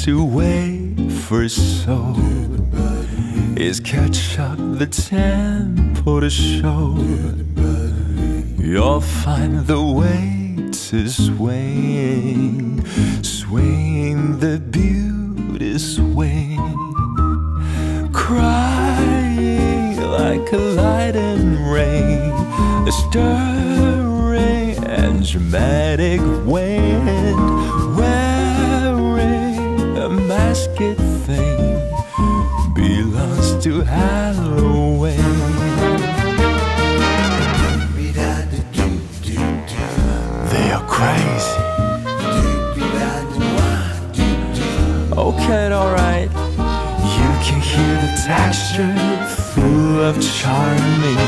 to wait for so is catch up the tempo to show. You'll find the weight is swaying, swaying the beauty swing, crying like a light and rain, a stirring and dramatic wind, wearing a masked thing, belongs to Halloween. They are crazy. Okay, alright. You can hear the texture, full of charming.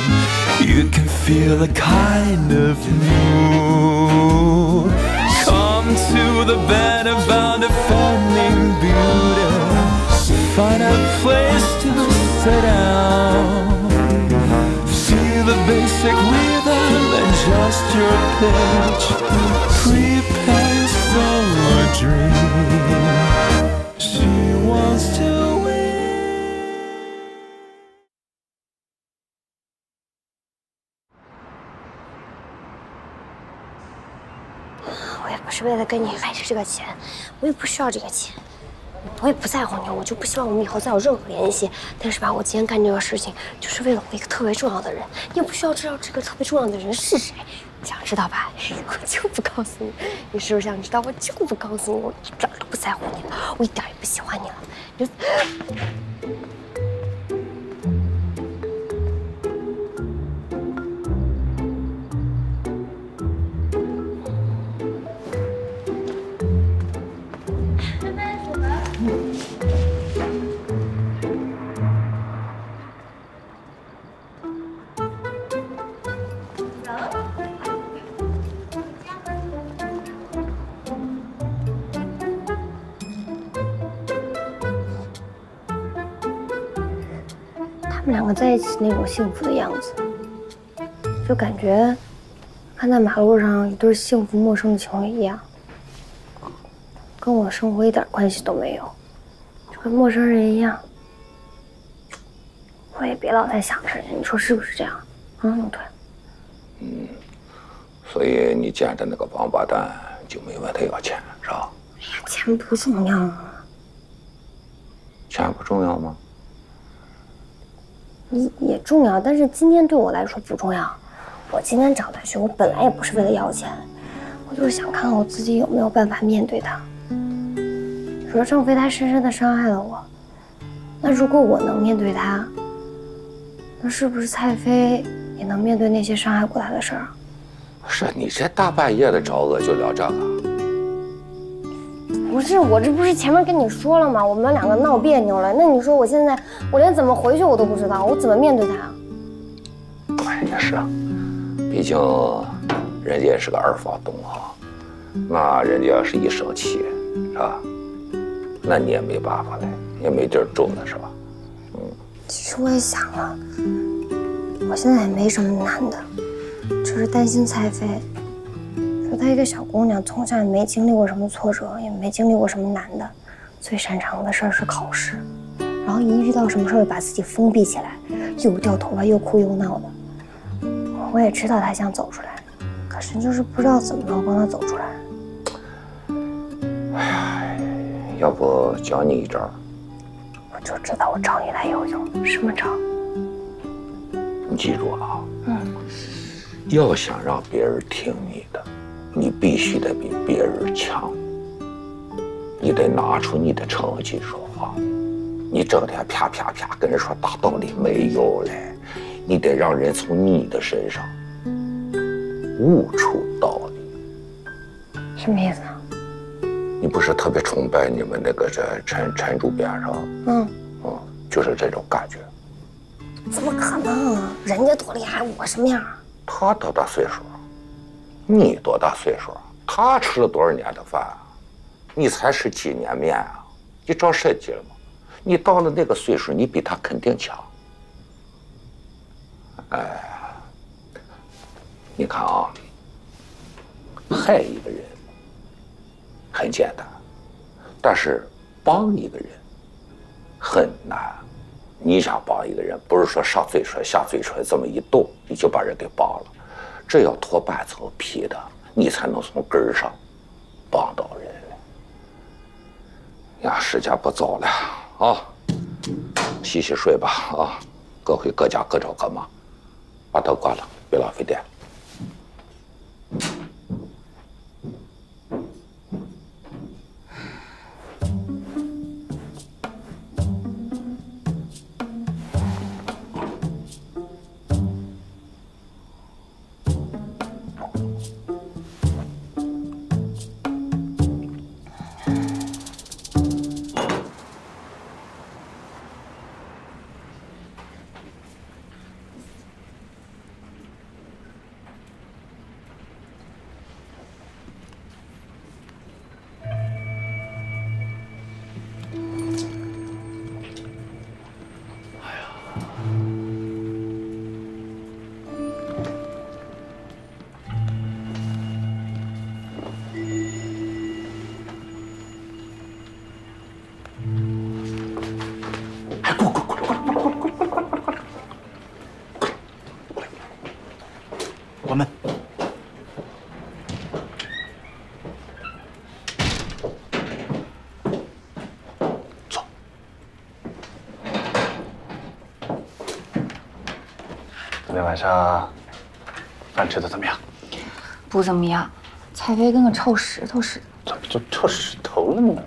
You can feel the kind of mood. Come to the bed about defending beauty. Find a place to sit down. Feel the basic rhythm and just your pitch. Prepare for a dream. She wants to win. 我也不是为了跟你买这个钱，我也不需要这个钱。 我也不在乎你，我就不希望我们以后再有任何联系。但是吧，我今天干这个事情，就是为了我一个特别重要的人。你也不需要知道这个特别重要的人是谁，想知道吧？我就不告诉你。你是不是想知道？我就不告诉你，我一点都不在乎你了，我一点也不喜欢你了。你就。 他们两个在一起那种幸福的样子，就感觉看在马路上一对幸福陌生的情侣一样，跟我生活一点关系都没有，就跟陌生人一样。我也别老在想着，你说是不是这样？嗯，对。嗯，所以你见着那个王八蛋就没问他要钱，是吧？哎呀，钱不重要啊。钱不重要吗？ 也重要，但是今天对我来说不重要。我今天找他去，我本来也不是为了要钱，我就是想看看我自己有没有办法面对他。你说郑飞他深深的伤害了我，那如果我能面对他，那是不是蔡飞也能面对那些伤害过他的事儿？是你这大半夜的找我就聊这个？不是，我这不是前面跟你说了吗？我们两个闹别扭了。那你说我现在我连怎么回去我都不知道，我怎么面对他？哎，也是啊，毕竟人家也是个二房东啊，那人家要是一生气，是吧？那你也没办法嘞，也没地儿住了，是吧？嗯。其实我也想了，我现在也没什么难的，只是担心蔡飞。 说她一个小姑娘，从小也没经历过什么挫折，也没经历过什么难的，最擅长的事儿是考试，然后一遇到什么事儿就把自己封闭起来，又掉头发，又哭又闹的。我也知道她想走出来，可是就是不知道怎么能帮她走出来。哎呀，要不教你一招？我就知道我找你来有用，什么招？你记住啊，要想让别人听你的。 你必须得比别人强，你得拿出你的成绩说话。你整天啪啪啪跟人说大道理没有嘞，你得让人从你的身上悟出道理。什么意思啊？你不是特别崇拜你们那个这陈主编是吧？就是这种感觉。怎么可能啊？人家多厉害，我什么样？他多大岁数？ 你多大岁数？他吃了多少年的饭啊？你才吃几年面啊？你长身体了吗？你到了那个岁数，你比他肯定强。哎，你看啊，害一个人很简单，但是帮一个人很难。你想帮一个人，不是说上嘴唇下嘴唇这么一动，你就把人给帮了，这要脱半层皮的，你才能从根儿上帮到人呀。时间不早了啊，洗洗睡吧啊，各回各家各找各妈，把灯关了，别浪费电。关门。走。昨天晚上饭吃的怎么样？不怎么样，菜飞跟个臭石头似的。怎么就臭石头了呢？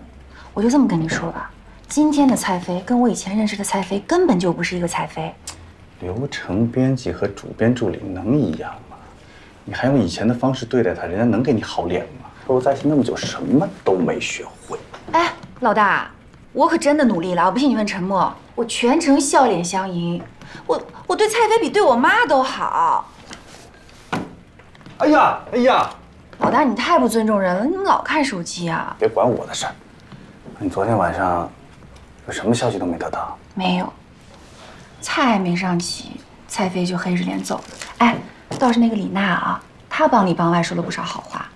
我就这么跟你说吧，今天的菜飞跟我以前认识的菜飞根本就不是一个菜飞。流程编辑和主编助理能一样吗？你还用以前的方式对待他，人家能给你好脸吗？和我在一起那么久，什么都没学会。哎，老大，我可真的努力了，我不信你问陈默，我全程笑脸相迎，我对蔡飞比对我妈都好。哎呀，老大，你太不尊重人了，你怎么老看手机啊？别管我的事儿。你昨天晚上有什么消息都没得到？没有，菜还没上齐，蔡飞就黑着脸走了。哎，倒是那个李娜啊，她帮里帮外说了不少好话。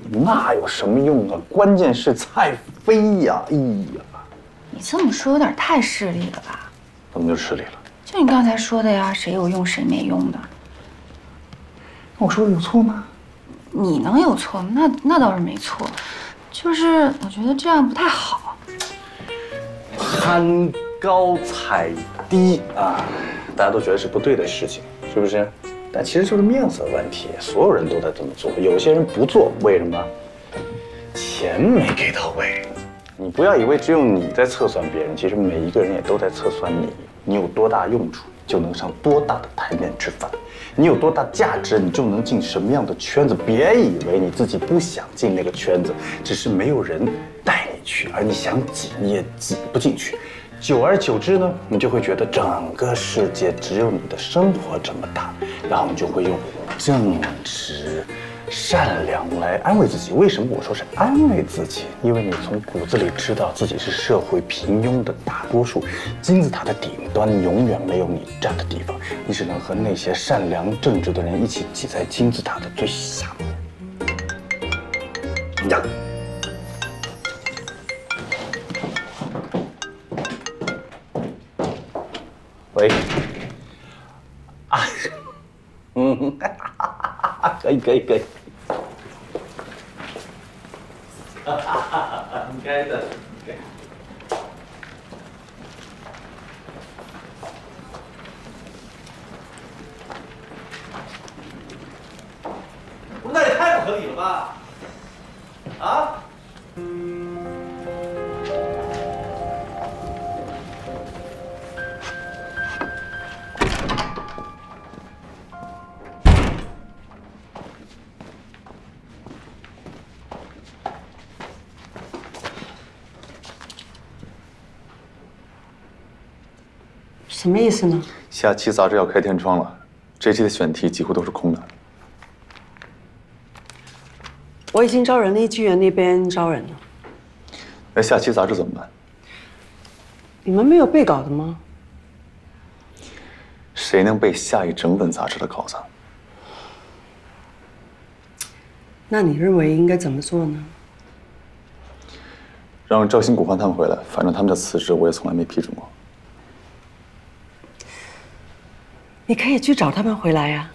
那有什么用啊？关键是蔡飞呀！哎呀，你这么说有点太势利了吧？怎么就势利了？就你刚才说的呀，谁有用谁没用的。我说的有错吗？你能有错吗？那倒是没错，就是我觉得这样不太好。攀高踩低啊，大家都觉得是不对的事情，是不是？但其实就是面子问题，所有人都在这么做，有些人不做，为什么？钱没给到位。你不要以为只有你在测算别人，其实每一个人也都在测算你。你有多大用处，就能上多大的台面吃饭；你有多大价值，你就能进什么样的圈子。别以为你自己不想进那个圈子，只是没有人带你去，而你想挤你也挤不进去。久而久之呢，你就会觉得整个世界只有你的生活这么大，然后你就会用正直、善良来安慰自己。为什么我说是安慰自己？因为你从骨子里知道自己是社会平庸的大多数，金字塔的顶端永远没有你站的地方，你只能和那些善良正直的人一起挤在金字塔的最下面。呀。喂，啊，可以，应该的。那也太不合理了吧？啊？什么意思呢？下期杂志要开天窗了，这期的选题几乎都是空的。我已经招人了，艺剧院那边招人了。那下期杂志怎么办？你们没有备稿的吗？谁能背下一整本杂志的稿子？那你认为应该怎么做呢？让赵鑫、古欢他们回来，反正他们的辞职我也从来没批准过。你可以去找他们回来呀。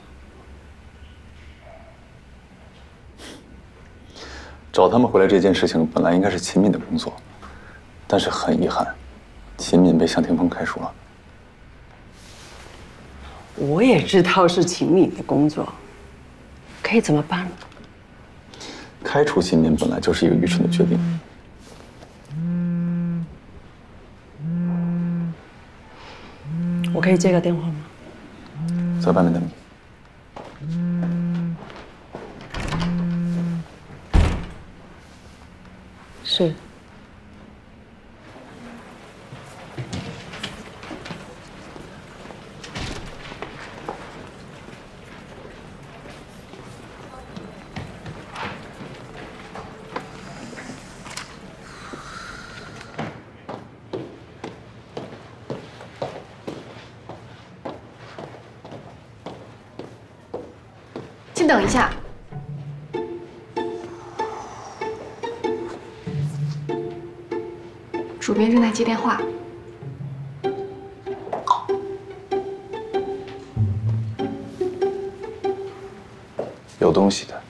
找他们回来这件事情本来应该是秦敏的工作，但是很遗憾，秦敏被向霆锋开除了。我也知道是秦敏的工作，可以怎么办呢？开除秦敏本来就是一个愚蠢的决定。我可以接个电话吗？在外面等你。是。请等一下。主编正在接电话。有东西的。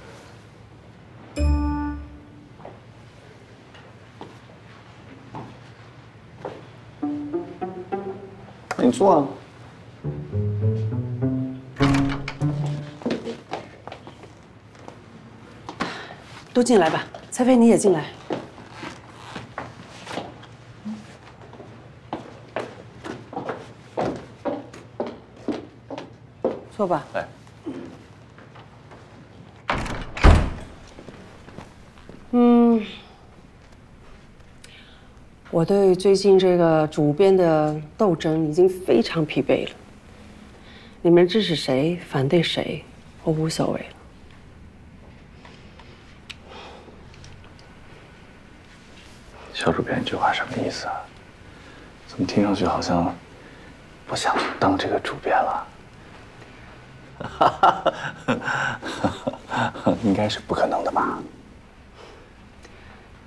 那你坐啊。都进来吧，蔡飞你也进来。坐吧。来。我对最近这个主编的斗争已经非常疲惫了。你们支持谁，反对谁，我无所谓了。肖主编，这话什么意思啊？怎么听上去好像不想当这个主编了？应该是不可能的吧？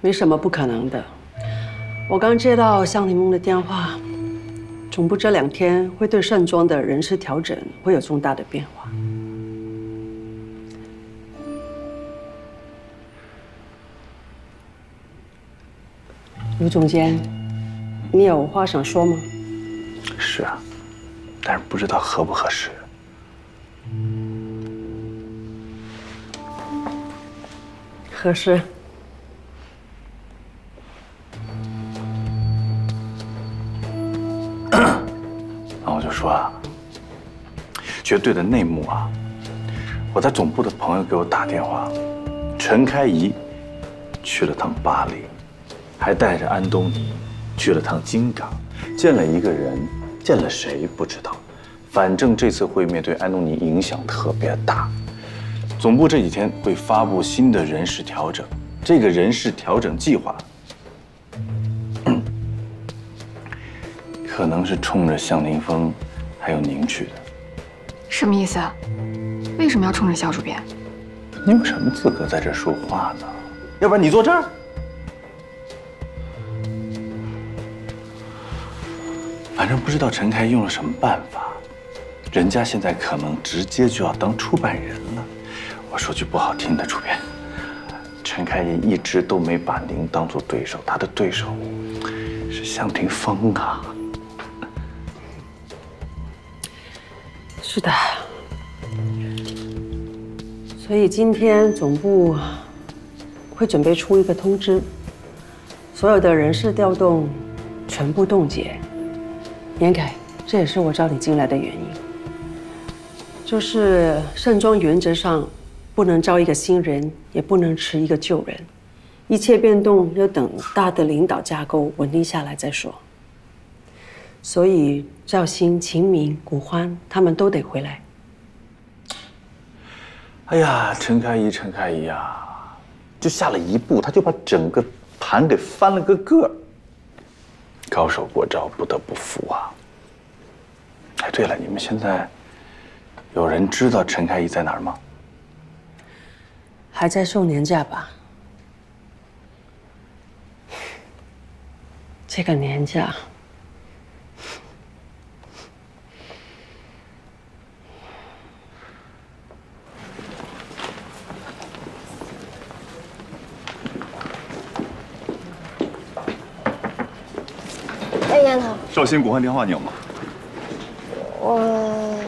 没什么不可能的。我刚接到向霆锋的电话，总部这2天会对盛庄的人事调整会有重大的变化。卢总监，你有话想说吗？是啊，但是不知道合不合适。合适。那我就说啊，绝对的内幕啊！我在总部的朋友给我打电话，陈开怡去了趟巴黎，还带着安东尼去了趟金港，见了一个人，见了谁不知道，反正这次会面对安东尼影响特别大。总部这几天会发布新的人事调整，这个人事调整计划，可能是冲着向霆锋还有您去的。什么意思？为什么要冲着肖主编？你有什么资格在这说话呢？要不然你坐这儿。反正不知道陈开用了什么办法，人家现在可能直接就要当出版人了。我说句不好听的，主编，陈开怡一直都没把您当做对手，他的对手是向霆锋啊。是的。所以今天总部会准备出一个通知，所有的人事调动全部冻结。严凯，这也是我找你进来的原因，就是盛庄原则上不能招一个新人，也不能辞一个旧人，一切变动要等大的领导架构稳定下来再说。所以赵鑫、秦明、古欢他们都得回来。哎呀，陈开怡啊，就下了一步，他就把整个盘给翻了个个儿。高手过招，不得不服啊！哎，对了，你们现在有人知道陈开怡在哪儿吗？还在休年假吧？这个年假，哎，丫头，绍兴国换电话你有吗？我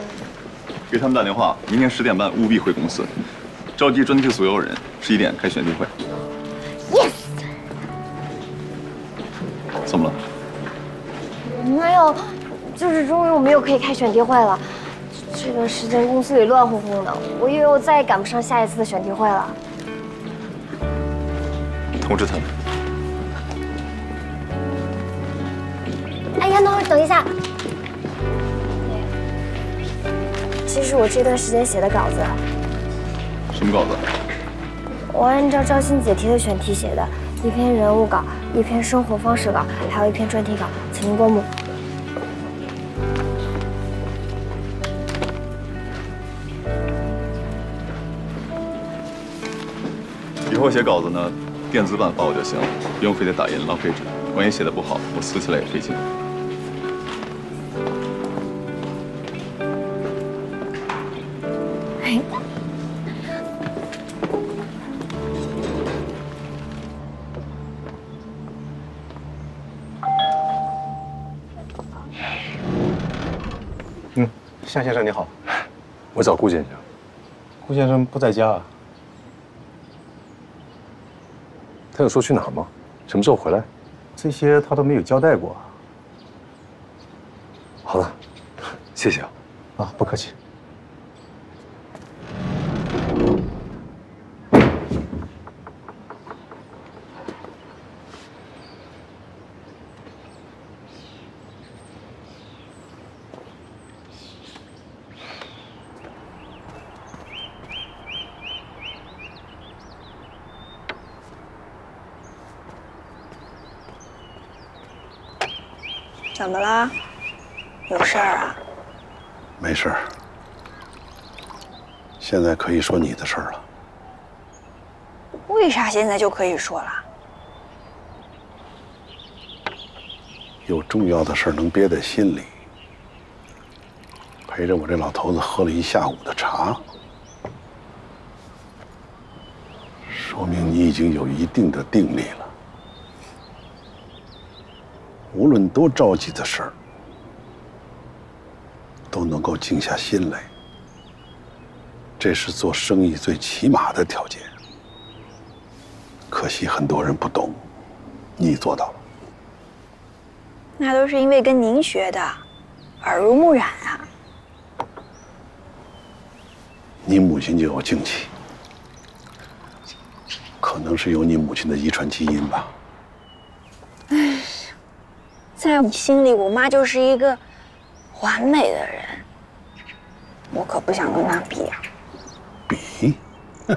给他们打电话，明天10点半务必回公司，召集专区所有人，11点开选题会。Yes。怎么了？没有，就是终于我们又可以开选题会了。这段时间公司里乱哄哄的，我以为我再也赶不上下一次的选题会了。通知他们。哎，杨总，等一下。其实我这段时间写的稿子，什么稿子？我按照赵鑫姐提的选题写的，一篇人物稿，一篇生活方式稿，还有一篇专题稿，请您过目。以后写稿子呢，电子版发我就行了，不用非得打印浪费纸。万一写的不好，我撕起来也费劲。夏先生你好，我找顾先生。顾先生不在家啊？他有说去哪儿吗？什么时候回来？这些他都没有交代过。好了，谢谢啊。啊，不客气。怎么了？有事儿啊？没事儿。现在可以说你的事儿了。为啥现在就可以说了？有重要的事儿能憋在心里，陪着我这老头子喝了一下午的茶，说明你已经有一定的定力了。无论多着急的事儿，都能够静下心来，这是做生意最起码的条件。可惜很多人不懂，你做到了。那都是因为跟您学的，耳濡目染啊。你母亲就有静气，可能是有你母亲的遗传基因吧。唉，在我心里，我妈就是一个完美的人，我可不想跟她比啊。比？哼！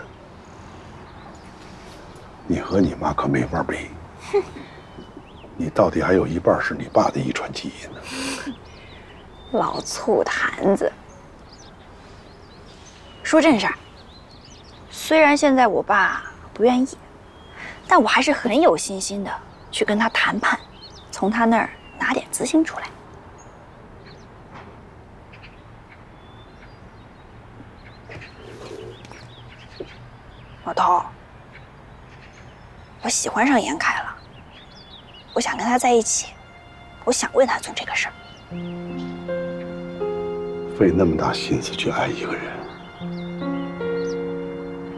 你和你妈可没法比。哼！你到底还有一半是你爸的遗传基因呢。老醋坛子。说正事儿，虽然现在我爸不愿意，但我还是很有信心的去跟他谈判，从他那儿拿点资金出来。老头，我喜欢上严凯了，我想跟他在一起，我想为他做这个事儿。费那么大心思去爱一个人，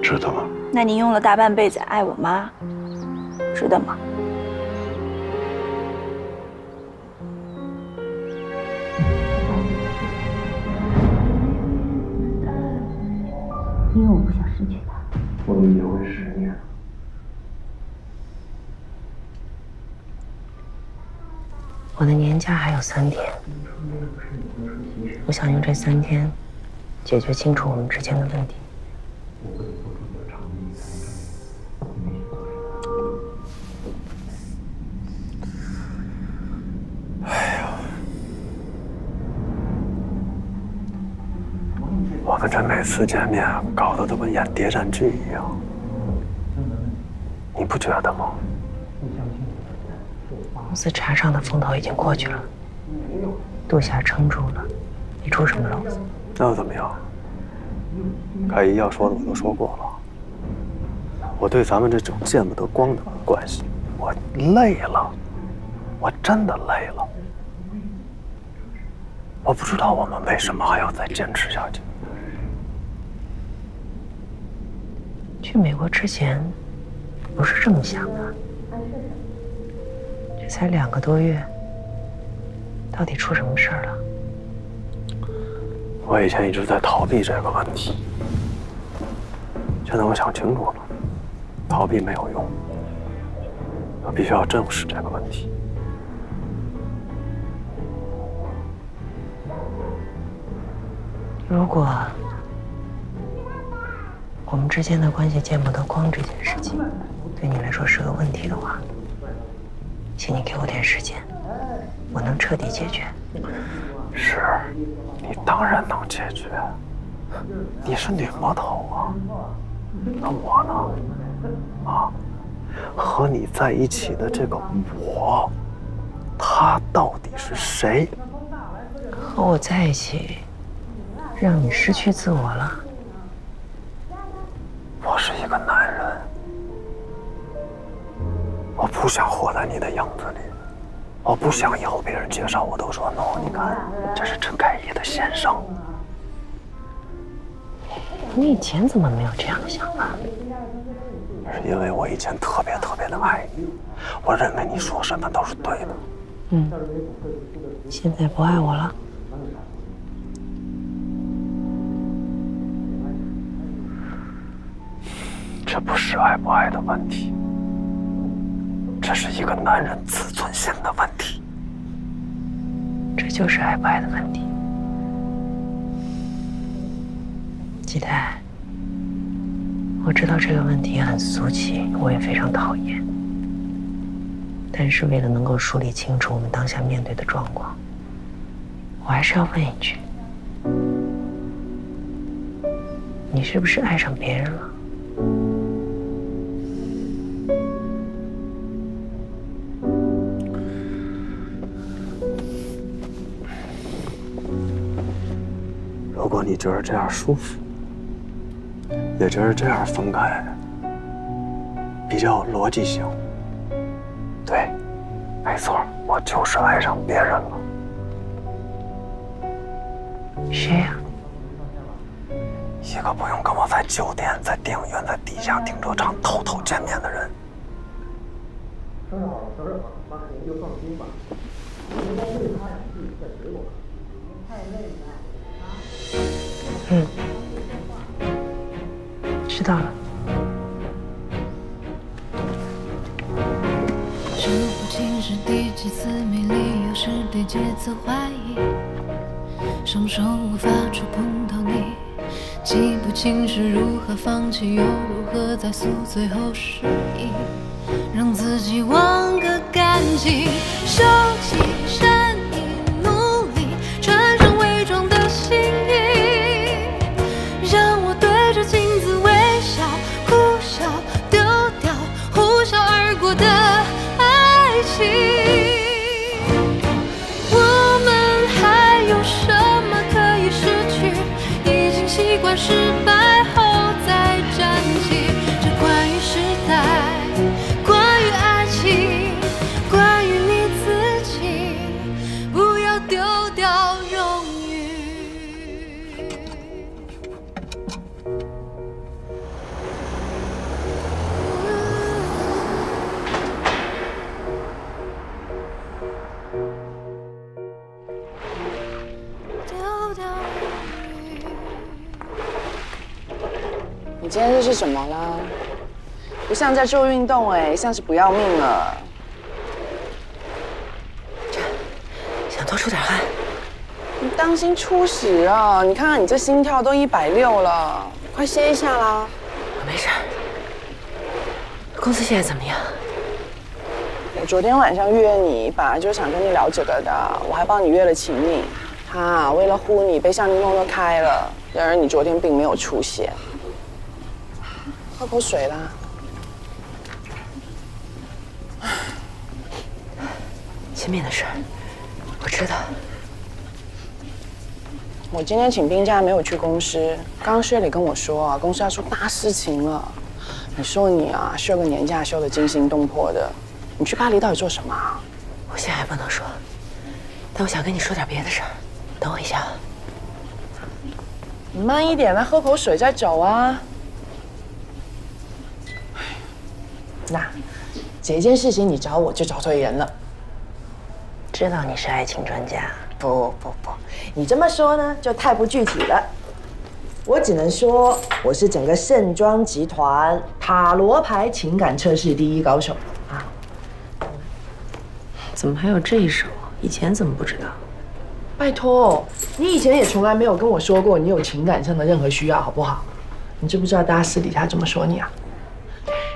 值得吗？那你用了大半辈子爱我妈，值得吗？因为我不想失去他。我们结婚10年了。我的年假还有3天，我想用这3天解决清楚我们之间的问题。哎呀，我们这每次见面搞得都跟演谍战剧一样，你不觉得吗？公司茶上的风头已经过去了，杜夏撑住了，没出什么篓子。那又怎么样？该要说的我都说过了。我对咱们这种见不得光的关系，我累了，我真的累了。我不知道我们为什么还要再坚持下去。去美国之前不是这么想的，这才2个多月，到底出什么事儿了？我以前一直在逃避这个问题，现在我想清楚了，逃避没有用，我必须要正视这个问题。如果我们之间的关系见不得光这件事情对你来说是个问题的话，请你给我点时间，我能彻底解决。是，你当然能解决。你是女魔头啊，那我呢？啊，和你在一起的这个我，他到底是谁？和我在一起，让你失去自我了。我是一个男人，我不想活在你的影子里，我不想以后别人介绍我都说 no， 你看，这是陈凯一的先生。你以前怎么没有这样的想法？是因为我以前特别的爱你，我认为你说什么都是对的。嗯，现在不爱我了？这不是爱不爱的问题，这是一个男人自尊心的问题。这就是爱不爱的问题。季泰，我知道这个问题很俗气，我也非常讨厌。但是为了能够梳理清楚我们当下面对的状况，我还是要问一句：你是不是爱上别人了？如果你觉得这样舒服，也觉得这样分开比较有逻辑性，对，没错，我就是爱上别人了。谁呀？一个不用跟我在酒店、在电影院、在地下停车场偷见面的人。正好小事妈您就放心吧。应该对他俩自己的水果。太累了。知道了。数不清是第几次没理由是对节奏怀疑，双手无法触碰到你，记不清是如何放弃，又如何在宿醉后失忆，让自己忘个干净，收起善意，努力穿上伪装的心意，让我对着镜子微笑，哭笑，丢掉呼啸而过的爱情。我们还有什么可以失去？已经习惯失败后再站起。这关于时代，关于爱情，关于你自己，不要丢掉荣誉。丢掉荣誉。你今天这是怎么了？不像在做运动哎，像是不要命了。想多出点汗。你当心出屎啊！你看看你这心跳都160了，快歇一下啦。我没事。公司现在怎么样？我昨天晚上约你，本来就想跟你聊这个的，我还帮你约了秦敏。他为了呼你，被向你弄得开了，然而你昨天并没有出现。喝口水啦。秦敏的事儿，我知道。我今天请病假没有去公司，刚刚薛磊跟我说啊，公司要出大事情了。你说你啊，休个年假休得惊心动魄的，你去巴黎到底做什么啊？我现在还不能说，但我想跟你说点别的事儿。等我一下。你慢一点，来喝口水再走啊。那这件事情你找我就找对人了。知道你是爱情专家。不，你这么说呢，就太不具体了。我只能说，我是整个盛庄集团塔罗牌情感测试第一高手啊！怎么还有这一手？以前怎么不知道？拜托，你以前也从来没有跟我说过你有情感上的任何需要，好不好？你知不知道大家私底下怎么说你啊？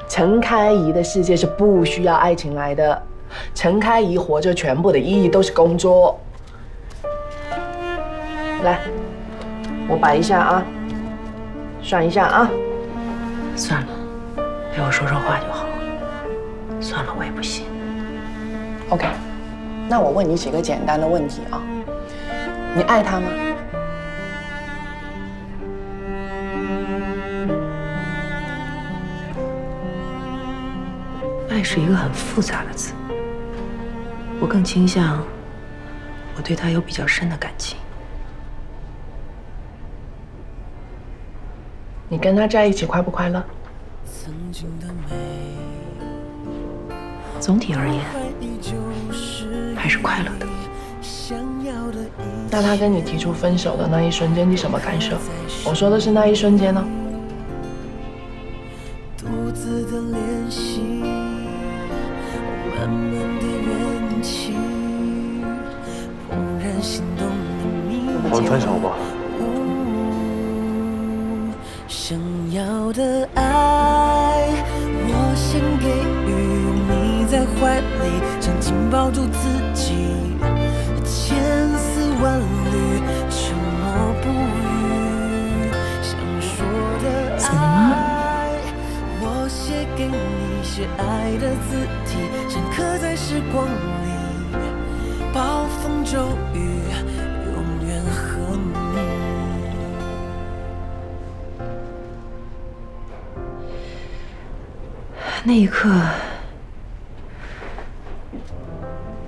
陈开怡的世界是不需要爱情来的，陈开怡活着全部的意义都是工作。来，我摆一下啊，算一下啊。算了，陪我说说话就好。算了，我也不信。OK， 那我问你几个简单的问题啊，你爱他吗？爱是一个很复杂的词，我更倾向我对他有比较深的感情。你跟他在一起快不快乐？总体而言，还是快乐的。那他跟你提出分手的那一瞬间，你什么感受？我说的是那一瞬间呢。我们分手吧。想要的爱，我先给予，拥你在怀里，紧紧抱住自己，千丝万缕，沉默不语。想说的爱，我写给你，写爱的字体，深刻在时光里，暴风骤雨，永远和你。那一刻，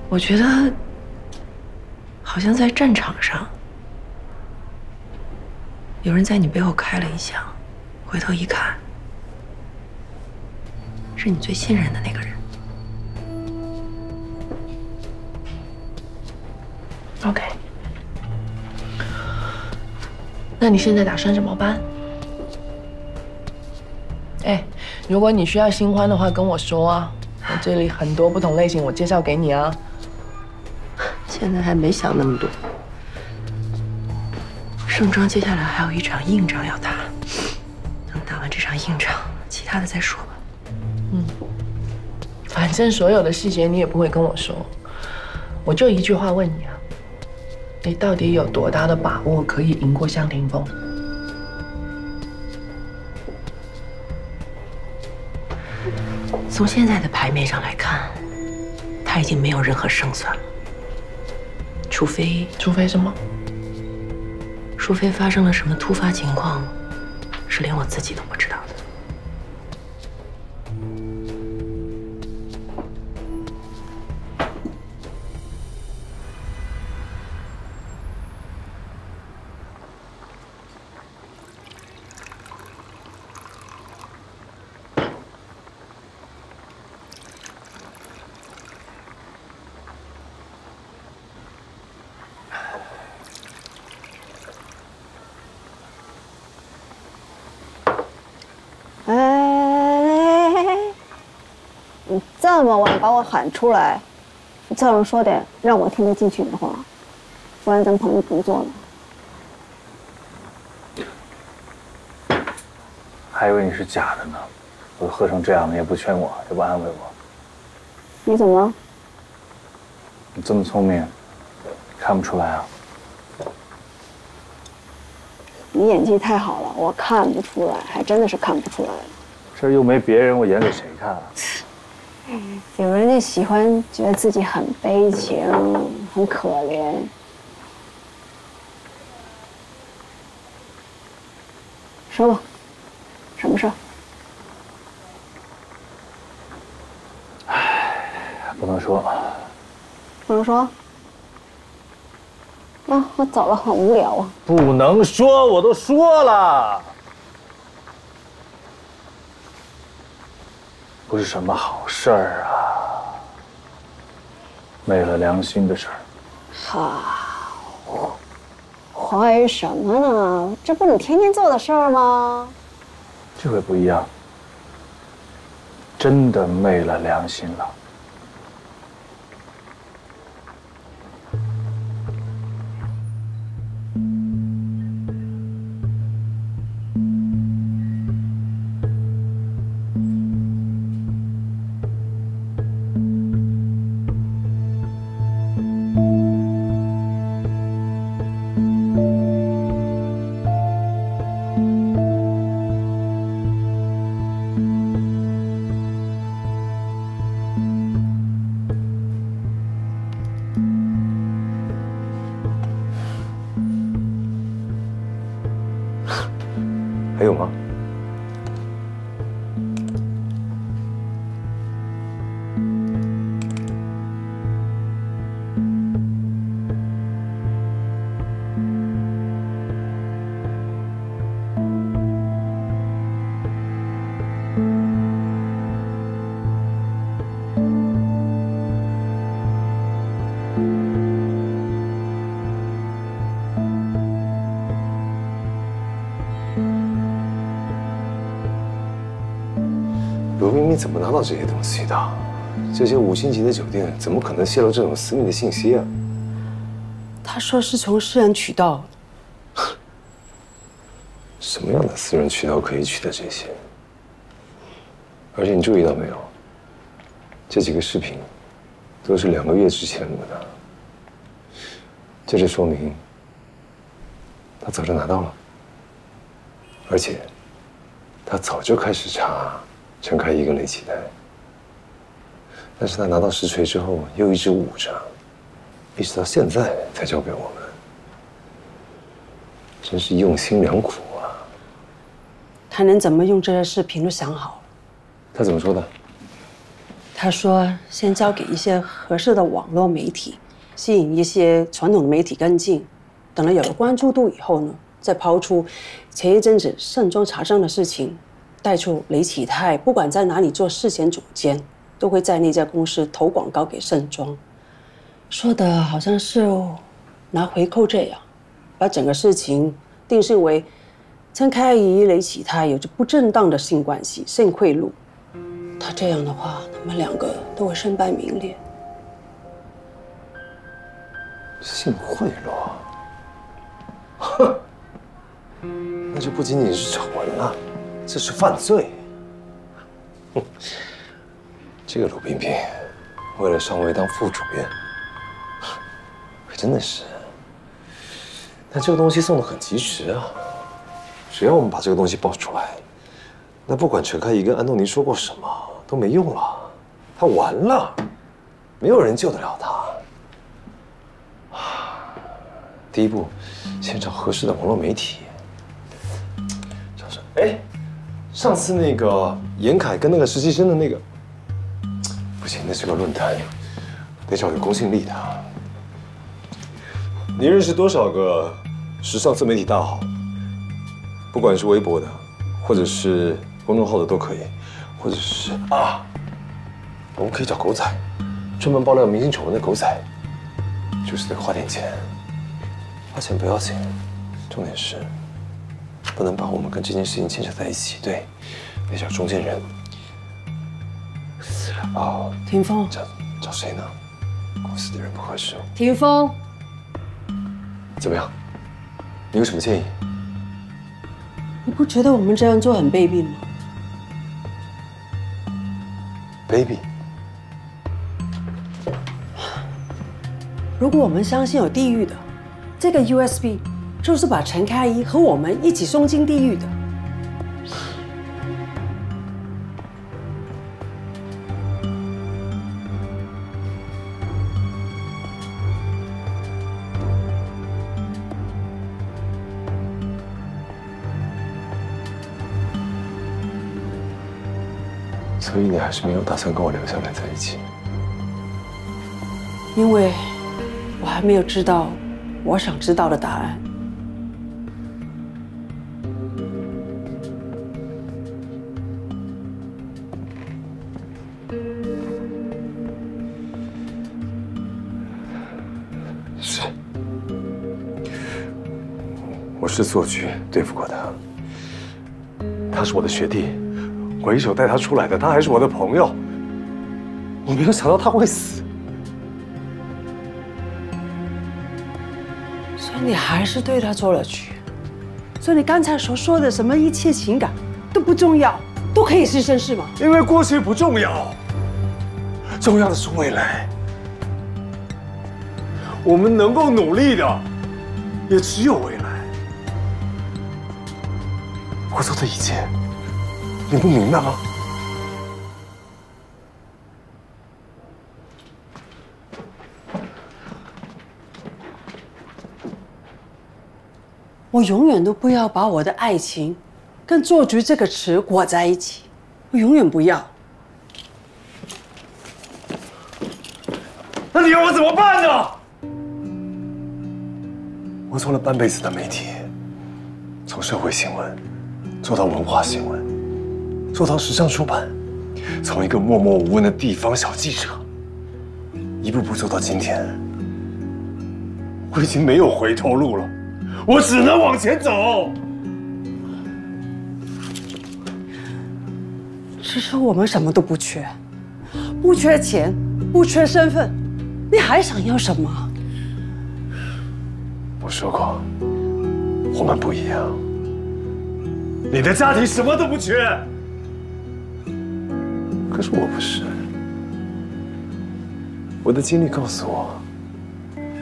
我觉得好像在战场上，有人在你背后开了一枪，回头一看，是你最信任的那个人。OK， 那你现在打算怎么办？哎，如果你需要新欢的话，跟我说啊，我这里很多不同类型，我介绍给你啊。现在还没想那么多。盛庄接下来还有一场硬仗要打，等打完这场硬仗，其他的再说吧。反正所有的细节你也不会跟我说，我就一句话问你啊，你到底有多大的把握可以赢过向霆锋？从现在的牌面上来看，他已经没有任何胜算了，除非什么？除非发生了什么突发情况，是连我自己都不知道的。你这么晚把我喊出来，你最好说点让我听得进去的话，不然咱朋友不做了。还以为你是假的呢，我都喝成这样了，也不劝我，也不安慰我。你怎么了？你这么聪明，看不出来啊？你演技太好了，我看不出来，还真的是看不出来。这又没别人，我演给谁看啊？有人就喜欢觉得自己很悲情、很可怜。说吧，什么事儿？不能说。不能说。啊，我走了，很无聊啊。不能说，我都说了。不是什么好事儿啊，昧了良心的事儿。好，怀疑什么呢？这不是你天天做的事儿吗？这回不一样，真的昧了良心了。还有吗？罗冰冰怎么拿到这些东西的？这些5星级的酒店怎么可能泄露这种私密的信息啊？他说是从私人渠道。什么样的私人渠道可以取得这些？而且你注意到没有？这几个视频都是2个月之前录的，这就说明他早就拿到了，而且他早就开始查陈开一跟雷启泰，但是他拿到实锤之后又一直捂着，一直到现在才交给我们，真是用心良苦啊！他能怎么用这些视频都想好了。他怎么说的？他说先交给一些合适的网络媒体，吸引一些传统的媒体跟进，等了有了关注度以后呢，再抛出前一阵子盛装查账的事情。带出雷启泰不管在哪里做事前组监，都会在那家公司投广告给盛装，说的好像是拿回扣这样，把整个事情定性为陈开怡、雷启泰有着不正当的性关系、性贿赂。他这样的话，他们2个都会身败名裂。性贿赂？哼，那就不仅仅是丑闻了。这是犯罪！哼，这个鲁冰冰为了上位当副主任，可真的是。但这个东西送的很及时啊！只要我们把这个东西爆出来，那不管陈开怡跟安东尼说过什么都没用了，他完了，没有人救得了他。第一步，先找合适的网络媒体。哎。上次那个严凯跟那个实习生的那个，不行，那是个论坛，得找有公信力的。你认识多少个时尚自媒体大号？不管是微博的，或者是公众号的都可以，或者是啊，我们可以找狗仔，专门爆料明星丑闻的狗仔，就是得花点钱。花钱不要紧，重点是。不能把我们跟这件事情牵扯在一起，对，得找中间人。哦，霆锋，找谁呢？公司的人不合适。霆锋，怎么样？你有什么建议？你不觉得我们这样做很卑鄙吗？卑鄙？如果我们相信有地狱的，这个 USB。就是把陈开怡和我们一起送进地狱的。所以你还是没有打算跟我留下来在一起？因为我还没有知道我想知道的答案。是，我是做局对付过他，他是我的学弟，我一手带他出来的，他还是我的朋友。我没有想到他会死。 所以你还是对他做了局，所以你刚才所说的什么一切情感都不重要，都可以牺牲是吗？因为过去不重要，重要的是未来。我们能够努力的，也只有未来。我做的一切，你不明白吗？ 我永远都不要把我的爱情跟做局这个词裹在一起，我永远不要。那你要我怎么办呢？我做了半辈子的媒体，从社会新闻做到文化新闻，做到时尚出版，从一个默默无闻的地方小记者，一步步走到今天，我已经没有回头路了。 我只能往前走。其实我们什么都不缺，不缺钱，不缺身份，你还想要什么？我说过，我们不一样。你的家庭什么都不缺，可是我不是。我的经历告诉我，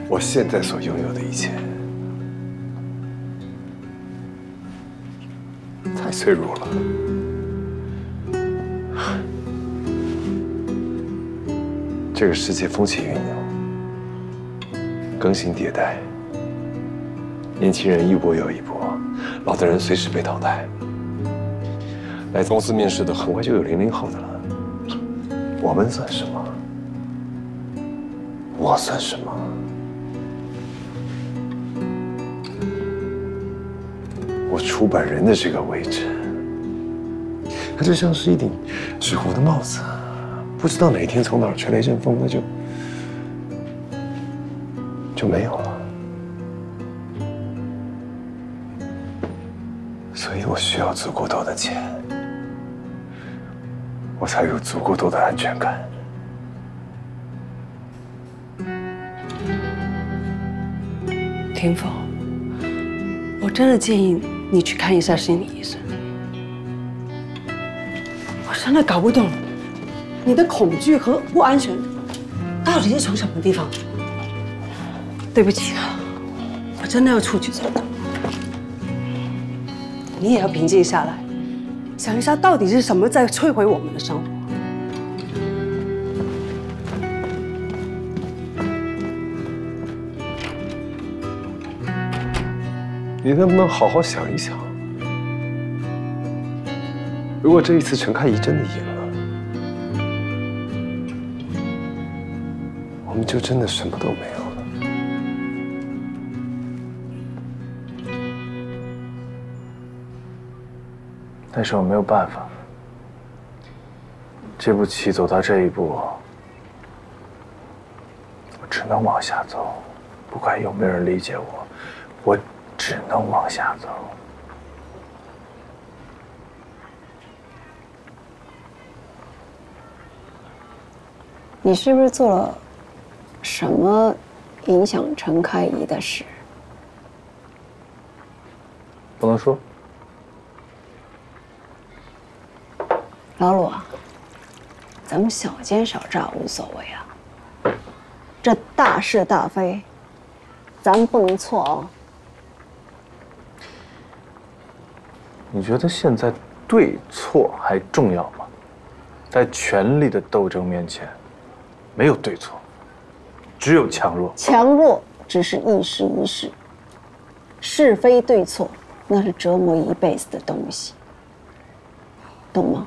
我现在所拥有的一切。 太脆弱了。这个世界风起云涌，更新迭代，年轻人一波又一波，老的人随时被淘汰。来公司面试的很快就有00后的了，我们算什么？我算什么？ 我出版人的这个位置，它就像是一顶纸糊的帽子，不知道哪一天从哪儿吹来一阵风，那就没有了。所以我需要足够多的钱，我才有足够多的安全感。田凤，我真的建议你去看一下心理医生。我真的搞不懂，你的恐惧和不安全到底是从什么地方？对不起啊，我真的要出去走走。你也要平静下来，想一下到底是什么在摧毁我们的生活。 你能不能好好想一想？如果这一次陈开怡真的赢了，我们就真的什么都没有了。但是我没有办法，这步棋走到这一步，我只能往下走，不管有没有人理解我，我。 只能往下走。你是不是做了什么影响陈开怡的事？不能说。老鲁啊，咱们小奸小诈无所谓啊，这大是大非，咱们不能错哦。 你觉得现在对错还重要吗？在权力的斗争面前，没有对错，只有强弱。强弱只是一时一事，是非对错那是折磨一辈子的东西，懂吗？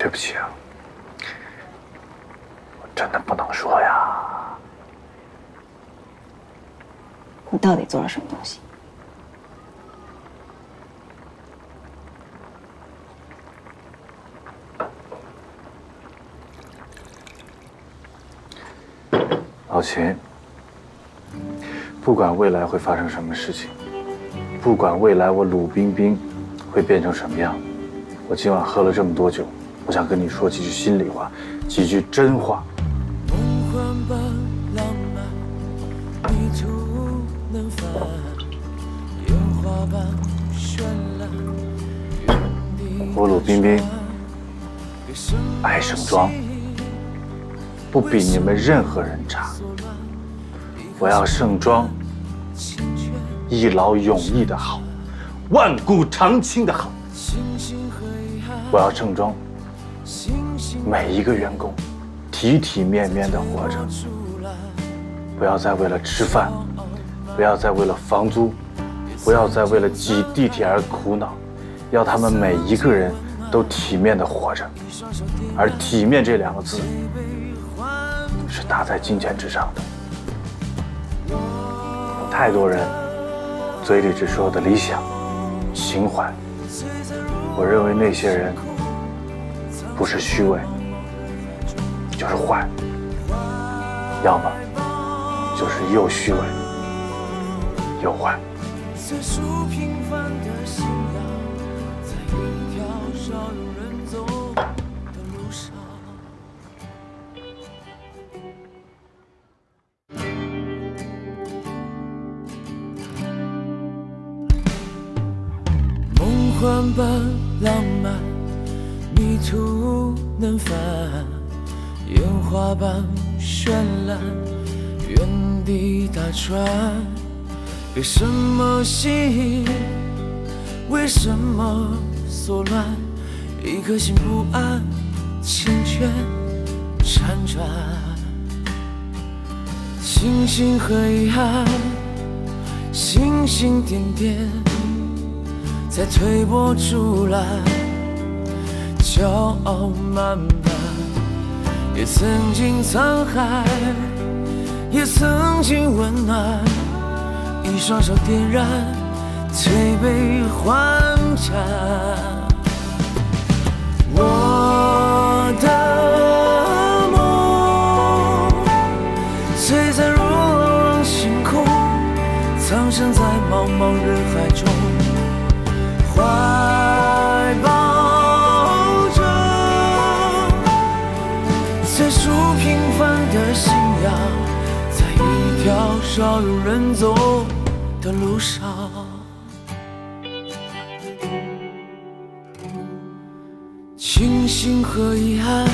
对不起啊，我真的不能说呀。你到底做了什么东西？老秦，不管未来会发生什么事情，不管未来我鲁冰冰会变成什么样，我今晚喝了这么多酒，我想跟你说几句心里话，几句真话。我鲁冰冰爱盛装，不比你们任何人差。我要盛装一劳永逸的好，万古长青的好。我要盛装每一个员工体体面面的活着，不要再为了吃饭，不要再为了房租，不要再为了挤地铁而苦恼，要他们每一个人都体面的活着。而体面这2个字是打在金钱之上的。有太多人嘴里只说的理想、情怀，我认为那些人不是虚伪，就是坏，要么就是又虚伪又坏。梦幻般浪漫，迷途能返，烟花般绚烂，原地打转。被什么吸引？为什么所乱？一颗心不安，缱绻辗转。星星和遗憾，星星点点，在推波助澜，骄傲慢慢，也曾经沧海，也曾经温暖。一双手点燃，推杯换盏。我的梦，璀璨如朗朗星空，藏身在茫茫人海中，怀抱着最初平凡的信仰，在一条少有人走的路上。星星和遗憾，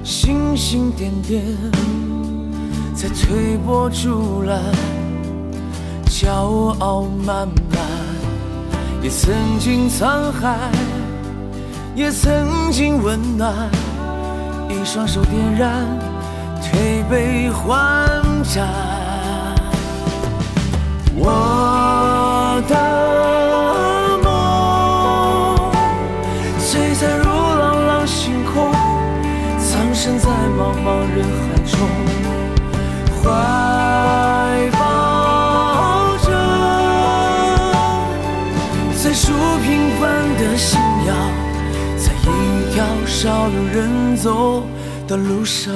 星星点点，在推波助澜，骄傲慢慢，也曾经沧海，也曾经温暖。一双手点燃，推杯换盏。我的梦，璀璨如朗朗星空，藏身在茫茫人海中，怀抱着最初平凡的信仰，在一条少有人走的路上。